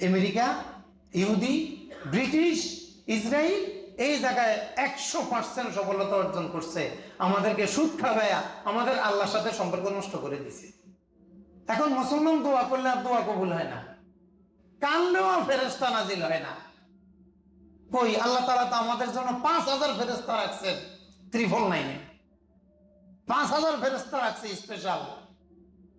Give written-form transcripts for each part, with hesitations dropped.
America, ইহুদি, British, Israel এই জায়গায় 100% সফলতা অর্জন করছে। আমাদেরকে সুদ খাওয়ায়া আমাদের আল্লাহর সাথে সম্পর্ক নষ্ট করে দিছে। এখন মুসলমান দোয়া করলে আর দোয়া কবুল হয় না, কানলেও ফেরেশতা নাজিল হয় না। কই আল্লাহ তাআলা তো আমাদের জন্য 5000 ফেরেশতা রাখছেন 999-এ, 5000 ফেরেশতা রাখছে স্পেশাল,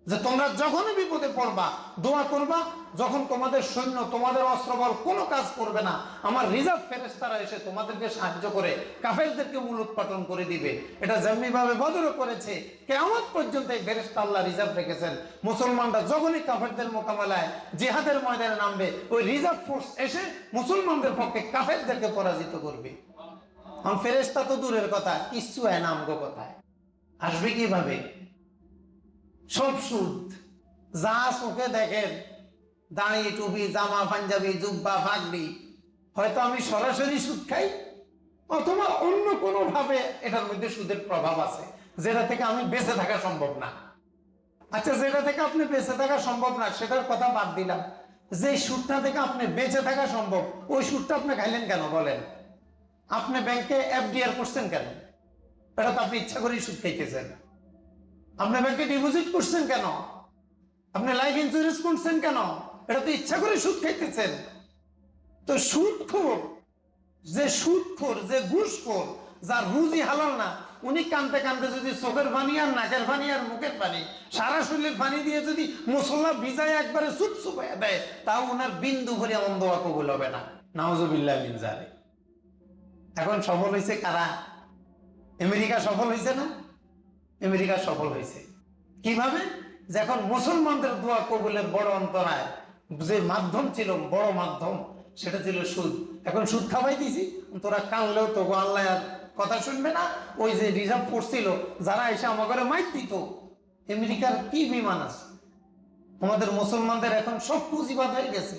যে তোমরা যখনই বিপদে পড়বা দোয়া করবা, যখন তোমাদের সৈন্য তোমাদের অস্ত্রবল কোনো কাজ করবে না, আমার রিজার্ভ ফেরেশতারা এসে তোমাদেরকে সাহায্য করে কাফেরদেরকে মূলোৎপাটন করে দিবে। এটা যেমনি ভাবে বদরও করেছে, কিয়ামত পর্যন্ত এই ফেরেশতা আল্লাহ রিজার্ভ রেখেছেন। মুসলমানরা যখনই কাফেরদের মোকাবেলায় জিহাদের ময়দানে নামবে, ওই রিজার্ভ ফোর্স এসে মুসলমানদের পক্ষে কাফেরদেরকে পরাজিত করবে। কারণ ফেরেশতা তো দূরের কথা, কিচ্ছু হয় না আমগো কথায়। আসবে কিভাবে? সব সুদ, যা চোখে দেখেন, দাড়ি, টুপি, জামা, পাঞ্জাবি, জুব্বা, পাগড়ি, হয়তো আমি সরাসরি সুদ খাই, অথবা অন্য কোনো ভাবে এটার মধ্যে সুদের প্রভাব আছে, যেটা থেকে আমি বেঁচে থাকা সম্ভব না। আচ্ছা, যেটা থেকে আপনি বেঁচে থাকা সম্ভব না সেটার কথা বাদ দিলাম, যে সুদটা থেকে আপনি বেঁচে থাকা সম্ভব, ওই সুদটা আপনি খাইলেন কেন বলেন? আপনি ব্যাংকে এফডিআর করছেন কেন? এটা তো আপনি ইচ্ছা করেই সুদ খাইতেছেন। আপনি ব্যাংকে ডিপোজিট করছেন কেন? আপনি লাইফ ইন্স্যুরেন্স করছেন কেন? এটা তো ইচ্ছা করে সুদ খাইতেছেন। তো সুদখোর, যে ঘুষখোর, যার রুজি হালাল না, উনি কানতে কানতে যদি চোখের পানি আর নাকের পানি আর মুখের পানি, সারা শরীরের পানি দিয়ে যদি মুসল্লা ভিজায় একবারে সুদ চুপাইয়া দেয়, তাও ওনার বিন্দু ভরে এমন দোয়া কবুল হবে না। নাউজুবিল্লাহ মিন যালিক। এখন সফল হয়েছে কারা? আমেরিকা সফল হয়েছে না? আমেরিকা সফল হয়েছে কিভাবে? যখন মুসলমানদের দোয়া কবুলের বড় অন্তরায় যে মাধ্যম ছিল, বড় মাধ্যম, সেটা ছিল সুদ। এখন সুদ খাওয়াই দিছি, তোরা কানলেও তো আল্লাহ আর কথা শুনবে না। ওই যে রিজার্ভ করছিল, যারা এসে আমাদের মাইক দিত, আমেরিকার কি বিমান আছে? আমাদের মুসলমানদের এখন সব পুঁজিবাদ হয়ে গেছে।